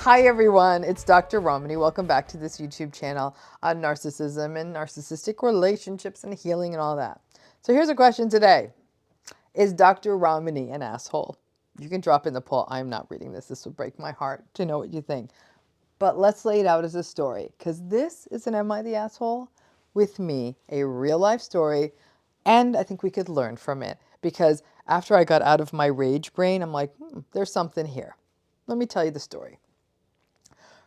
Hi everyone, it's Dr. Ramani. Welcome back to this YouTube channel on narcissism and narcissistic relationships and healing and all that. So here's a question today. Is Dr. Ramani an asshole? You can drop in the poll. I'm not reading this. This will break my heart to know what you think. But let's lay it out as a story, because this is an Am I the Asshole? With me, a real life story, and I think we could learn from it. Because after I got out of my rage brain, I'm like, there's something here. Let me tell you the story.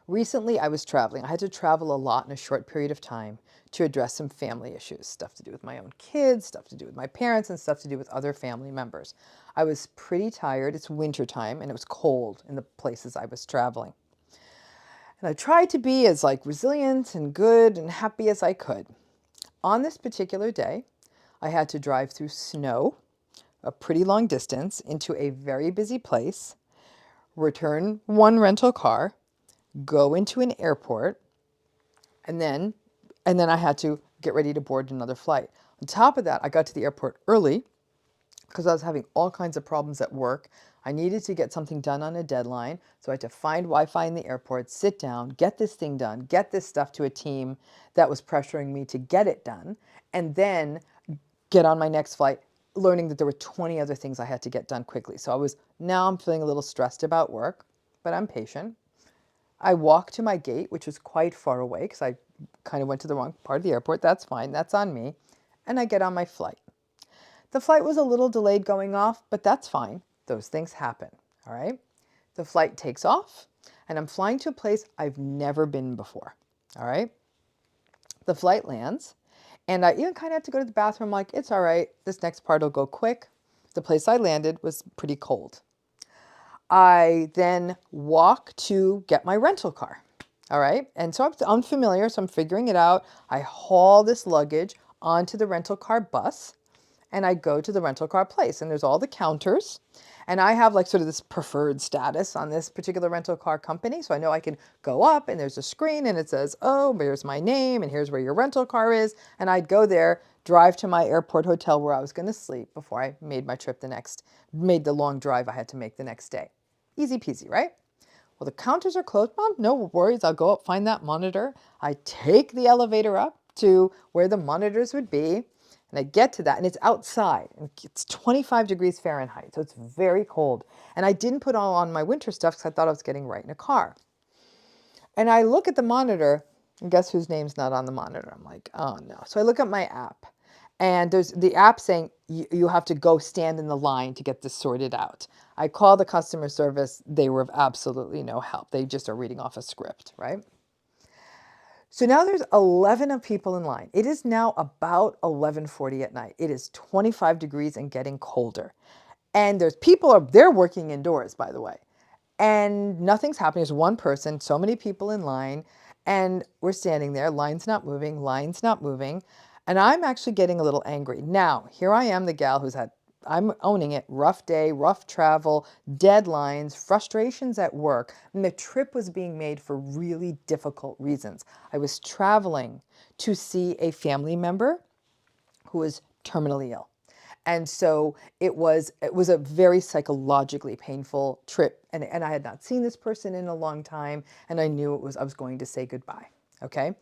Recently, I was traveling. I had to travel a lot in a short period of time to address some family issues, stuff to do with my own kids, stuff to do with my parents, and stuff to do with other family members. I was pretty tired. It's winter time, and it was cold in the places I was traveling. And I tried to be as resilient and good and happy as I could. On this particular day, I had to drive through snow, a pretty long distance, into a very busy place, return one rental car, go into an airport, and then I had to get ready to board another flight. On top of that, I got to the airport early because I was having all kinds of problems at work. I needed to get something done on a deadline, so I had to find Wi-Fi in the airport, sit down, get this thing done, get this stuff to a team that was pressuring me to get it done, and then get on my next flight, learning that there were 20 other things I had to get done quickly. So now I'm feeling a little stressed about work, but I'm patient. I walked to my gate, which was quite far away because I kind of went to the wrong part of the airport. That's fine. That's on me. And I get on my flight. The flight was a little delayed going off, but that's fine. Those things happen. All right. The flight takes off and I'm flying to a place I've never been before. All right. The flight lands and I even kind of had to go to the bathroom. Like, it's all right. This next part will go quick. The place I landed was pretty cold. I then walk to get my rental car. All right. And so I'm unfamiliar, so I'm figuring it out. I haul this luggage onto the rental car bus and I go to the rental car place, and there's all the counters. And I have sort of this preferred status on this particular rental car company. So I know I can go up and there's a screen and it says, oh, here's my name and here's where your rental car is. And I'd go there, drive to my airport hotel where I was going to sleep before I made my trip made the long drive I had to make the next day. Easy peasy, right? Well, the counters are closed. Mom, no worries. I'll go up, find that monitor. I take the elevator up to where the monitors would be. And I get to that, and it's outside. And it's 25 degrees Fahrenheit, so it's very cold. And I didn't put all on my winter stuff because I thought I was getting right in a car. And I look at the monitor, and guess whose name's not on the monitor? I'm like, oh no. So I look at my app. And there's the app saying you have to go stand in the line to get this sorted out. I call the customer service. They were of absolutely no help. They just are reading off a script, right? So now there's 11 of people in line. It is now about 11:40 at night. It is 25 degrees and getting colder. And they're working indoors, by the way. And nothing's happening. There's one person, so many people in line, and we're standing there, line's not moving. And I'm actually getting a little angry. Now, here I am, the gal I'm owning it, rough day, rough travel, deadlines, frustrations at work. And the trip was being made for really difficult reasons. I was traveling to see a family member who was terminally ill. And so it was a very psychologically painful trip. And I had not seen this person in a long time. And I knew I was going to say goodbye. Okay.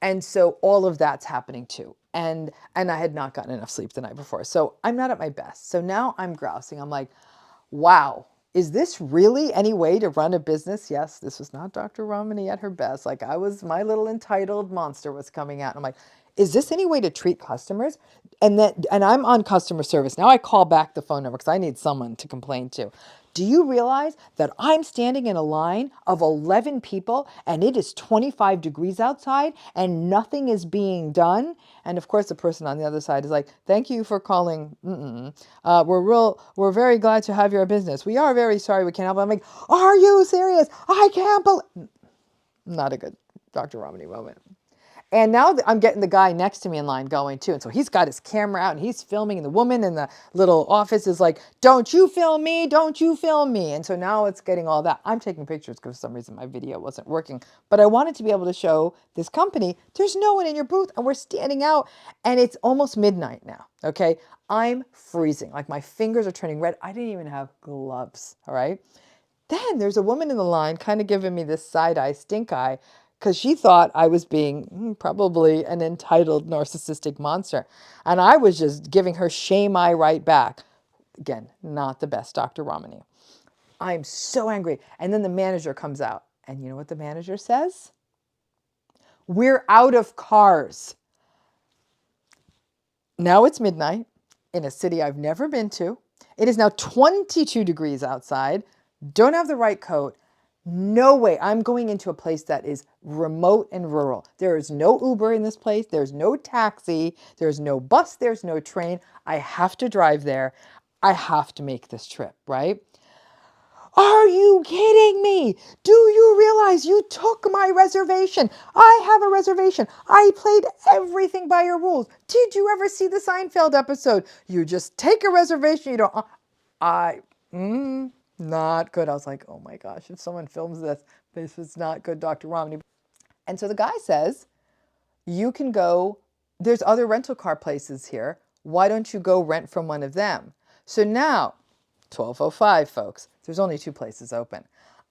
And so all of that's happening too. And I had not gotten enough sleep the night before. So I'm not at my best. So now I'm grousing. I'm like, wow, is this really any way to run a business? Yes, this was not Dr. Ramani at her best. My little entitled monster was coming out. And I'm like, is this any way to treat customers? And I'm on customer service. Now I call back the phone number because I need someone to complain to. Do you realize that I'm standing in a line of 11 people and it is 25 degrees outside and nothing is being done? And of course, the person on the other side is like, thank you for calling. We're very glad to have your business. We are very sorry we can't help. I'm like, are you serious? I can't believe. Not a good Dr. Ramani moment. And now I'm getting the guy next to me in line going too. And so he's got his camera out and he's filming. And the woman in the little office is like, don't you film me, don't you film me. And so now it's getting all that. I'm taking pictures because for some reason my video wasn't working. But I wanted to be able to show this company, there's no one in your booth and we're standing out. And it's almost midnight now, okay? I'm freezing. My fingers are turning red. I didn't even have gloves, all right? Then there's a woman in the line kind of giving me this side-eye stink eye because she thought I was being probably an entitled narcissistic monster. And I was just giving her shame eye right back. Again, not the best, Dr. Ramani. I'm so angry. And then the manager comes out. And you know what the manager says? We're out of cars. Now it's midnight in a city I've never been to. It is now 22 degrees outside. Don't have the right coat. No way. I'm going into a place that is remote and rural. There is no Uber in this place. There's no taxi. There's no bus. There's no train. I have to drive there. I have to make this trip, right? Are you kidding me? Do you realize you took my reservation? I have a reservation. I played everything by your rules. Did you ever see the Seinfeld episode? You just take a reservation. You don't. Not good. I was like, oh my gosh, if someone films this is not good, Dr. Romney. And so the guy says, you can go, there's other rental car places here. Why don't you go rent from one of them? So now, 12:05, folks, there's only 2 places open.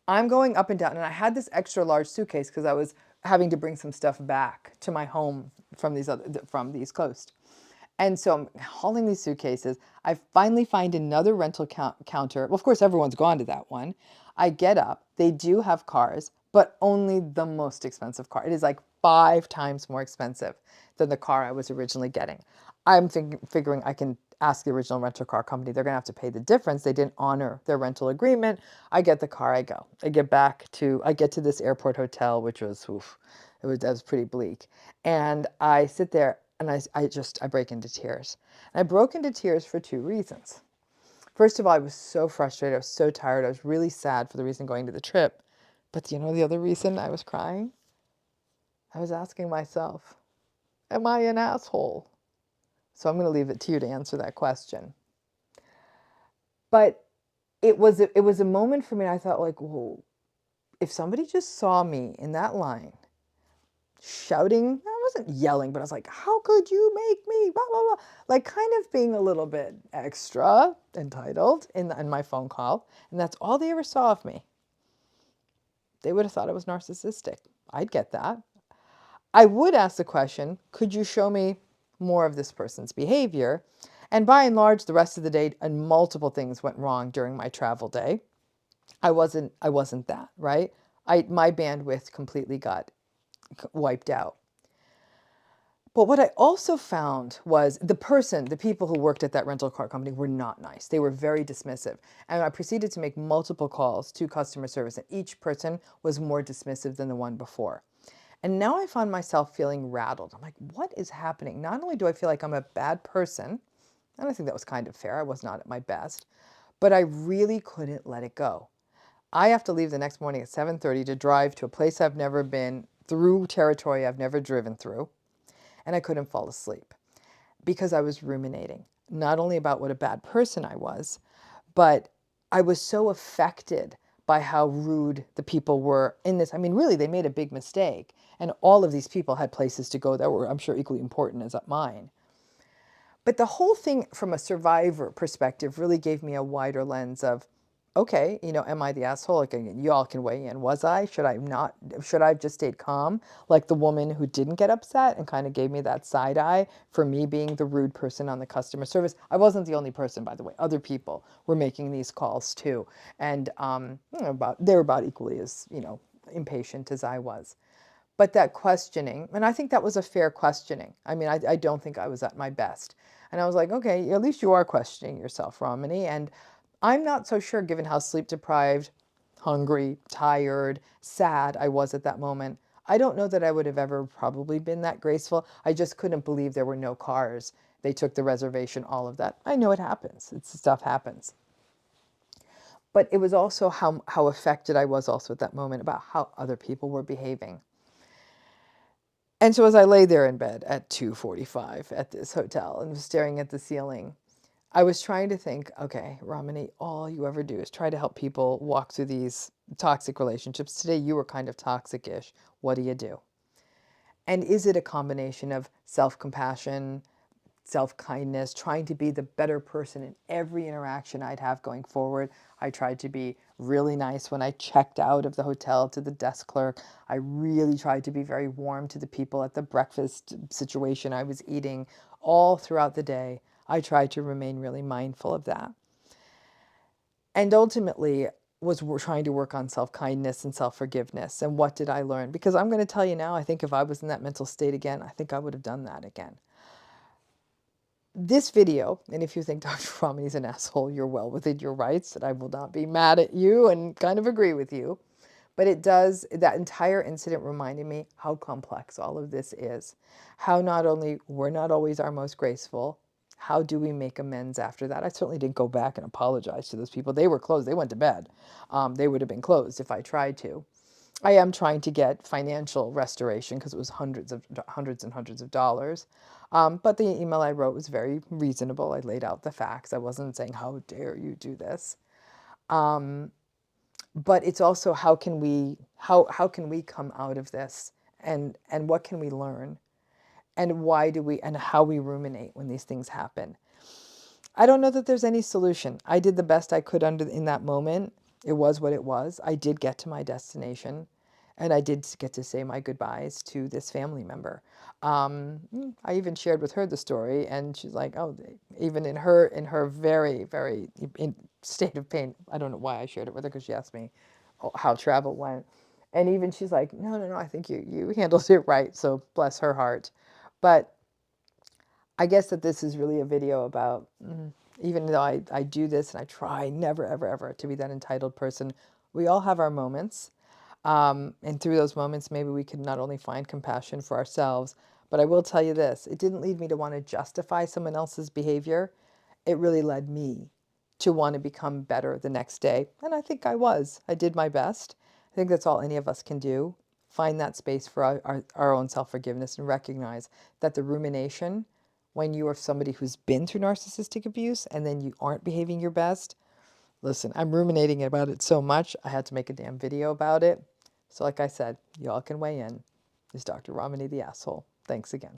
I'm going up and down, and I had this extra large suitcase because I was having to bring some stuff back to my home from the East Coast. And so I'm hauling these suitcases. I finally find another rental counter. Well, of course, everyone's gone to that one. I get up. They do have cars, but only the most expensive car. It is like 5 times more expensive than the car I was originally getting. I'm figuring I can ask the original rental car company. They're going to have to pay the difference. They didn't honor their rental agreement. I get the car. I go. I get to this airport hotel, which was, that was pretty bleak. And I sit there. And I break into tears. And I broke into tears for 2 reasons. First of all, I was so frustrated. I was so tired. I was really sad for the reason going to the trip. But do you know the other reason I was crying? I was asking myself, am I an asshole? So I'm going to leave it to you to answer that question. But it was a moment for me. I thought, like, whoa, if somebody just saw me in that line shouting, I wasn't yelling, but I was like, how could you make me, blah, blah, blah. Like kind of being a little bit extra entitled in my phone call. And that's all they ever saw of me. They would have thought I was narcissistic. I'd get that. I would ask the question, could you show me more of this person's behavior? And by and large, the rest of the day, and multiple things went wrong during my travel day. I wasn't that, right? My bandwidth completely got wiped out. But what I also found was the people who worked at that rental car company were not nice. They were very dismissive. And I proceeded to make multiple calls to customer service, and each person was more dismissive than the one before. And now I found myself feeling rattled. I'm like, what is happening? Not only do I feel like I'm a bad person, and I think that was kind of fair, I was not at my best, but I really couldn't let it go. I have to leave the next morning at 7:30 to drive to a place I've never been, through territory I've never driven through. And I couldn't fall asleep because I was ruminating, not only about what a bad person I was, but I was so affected by how rude the people were in this. I mean, really, they made a big mistake. And all of these people had places to go that were, I'm sure, equally important as mine. But the whole thing from a survivor perspective really gave me a wider lens of, okay, am I the asshole? Like, you all can weigh in. Was I? Should I have just stayed calm? Like the woman who didn't get upset and kind of gave me that side eye for me being the rude person on the customer service. I wasn't the only person, by the way. Other people were making these calls too. And they were about equally as, impatient as I was. But that questioning, and I think that was a fair questioning. I mean, I don't think I was at my best. And I was like, okay, at least you are questioning yourself, Ramani. And I'm not so sure, given how sleep deprived, hungry, tired, sad I was at that moment. I don't know that I would have ever probably been that graceful. I just couldn't believe there were no cars. They took the reservation, all of that. I know it happens. Stuff happens. But it was also how affected I was also at that moment about how other people were behaving. And so as I lay there in bed at 2:45 at this hotel and was staring at the ceiling, I was trying to think, okay, Ramani, all you ever do is try to help people walk through these toxic relationships. Today you were kind of toxic-ish. What do you do? And is it a combination of self-compassion, self-kindness, trying to be the better person in every interaction I'd have going forward. I tried to be really nice when I checked out of the hotel to the desk clerk. I really tried to be very warm to the people at the breakfast situation I was eating. All throughout the day, I tried to remain really mindful of that. And ultimately was trying to work on self-kindness and self-forgiveness. And what did I learn? Because I'm going to tell you now, I think if I was in that mental state again, I think I would have done that again. This video, and if you think Dr. Ramani's an asshole, you're well within your rights, and I will not be mad at you and kind of agree with you. But it does, that entire incident reminded me how complex all of this is. How not only we're not always our most graceful, how do we make amends after that? I certainly didn't go back and apologize to those people. They were closed. They went to bed. They would have been closed if I tried to. I am trying to get financial restoration because it was hundreds and hundreds of dollars. But the email I wrote was very reasonable. I laid out the facts. I wasn't saying, how dare you do this? But it's also how can we come out of this, and what can we learn, and why do we, and how we ruminate when these things happen. I don't know that there's any solution. I did the best I could in that moment. It was what it was. I did get to my destination, and I did get to say my goodbyes to this family member. I even shared with her the story, and she's like, oh, even in her very, very state of pain. I don't know why I shared it with her, because she asked me how travel went. And even she's like, no, I think you handled it right. So bless her heart. But I guess that this is really a video about, even though I do this and I try never, ever, ever to be that entitled person, we all have our moments. And through those moments, maybe we can not only find compassion for ourselves, but I will tell you this, it didn't lead me to want to justify someone else's behavior. It really led me to want to become better the next day. And I think I was. I did my best. I think that's all any of us can do. Find that space for our own self-forgiveness and recognize that the rumination, when you are somebody who's been through narcissistic abuse and then you aren't behaving your best, listen, I'm ruminating about it so much, I had to make a damn video about it. So like I said, y'all can weigh in. Is Dr. Ramani the asshole? Thanks again.